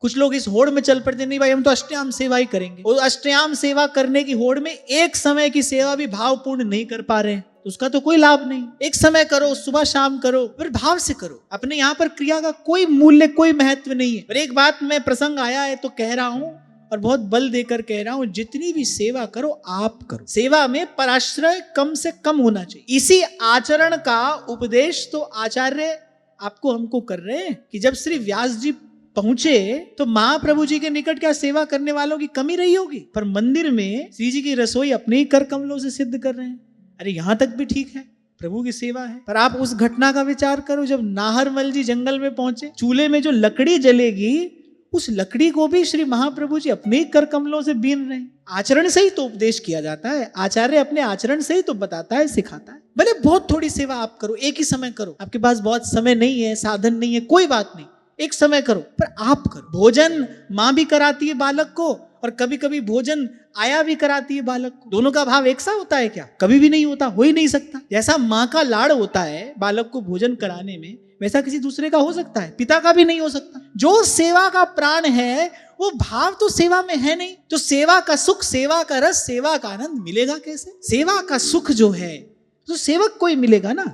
कुछ लोग इस होड़ में चल पड़ते, नहीं भाई हम तो अष्टयाम सेवा ही करेंगे। और अष्टयाम सेवा करने की होड़ में एक समय की सेवा भी भावपूर्ण नहीं कर पा रहे हैं, तो उसका तो कोई लाभ नहीं। एक समय करो, सुबह शाम करो, फिर भाव से करो। अपने यहाँ पर क्रिया का कोई मूल्य, कोई महत्व नहीं है। और एक बात मैं, प्रसंग आया है तो कह रहा हूं, और बहुत बल देकर कह रहा हूं, जितनी भी सेवा करो आप करो। सेवा में पराश्रय कम से कम होना चाहिए। इसी आचरण का उपदेश तो आचार्य आपको हमको कर रहे हैं कि जब श्री व्यास जी पहुंचे तो महाप्रभु जी के निकट क्या सेवा करने वालों की कमी रही होगी, पर मंदिर में श्री जी की रसोई अपने ही कर कमलों से सिद्ध कर रहे हैं। अरे यहां तक भी ठीक है, प्रभु की सेवा है। पर आप उस घटना का विचार करो, जब नाहरमल जी जंगल में पहुंचे, चूल्हे में जो लकड़ी जलेगी, उस लकड़ी को भी श्री महाप्रभु जी अपने ही कर कमलों से बीन रहे हैं। आचरण से ही तो उपदेश किया जाता है, आचार्य अपने आचरण से ही तो बताता है, सिखाता है। भले बहुत थोड़ी सेवा आप करो, एक ही समय करो, आपके पास बहुत समय नहीं है, साधन नहीं है, कोई बात नहीं, एक समय करो, पर आप करो। भोजन माँ भी कराती है बालक को, और कभी कभी भोजन आया भी कराती है बालक को। दोनों का भाव एक सा होता है क्या? कभी भी नहीं होता, हो ही नहीं सकता। जैसा माँ का लाड़ होता है बालक को भोजन कराने में, वैसा किसी दूसरे का हो सकता है? पिता का भी नहीं हो सकता। जो सेवा का प्राण है वो भाव तो सेवा में है नहीं, तो सेवा का सुख, सेवा का रस, सेवा का आनंद मिलेगा कैसे? सेवा का सुख जो है तो सेवक को ही मिलेगा ना।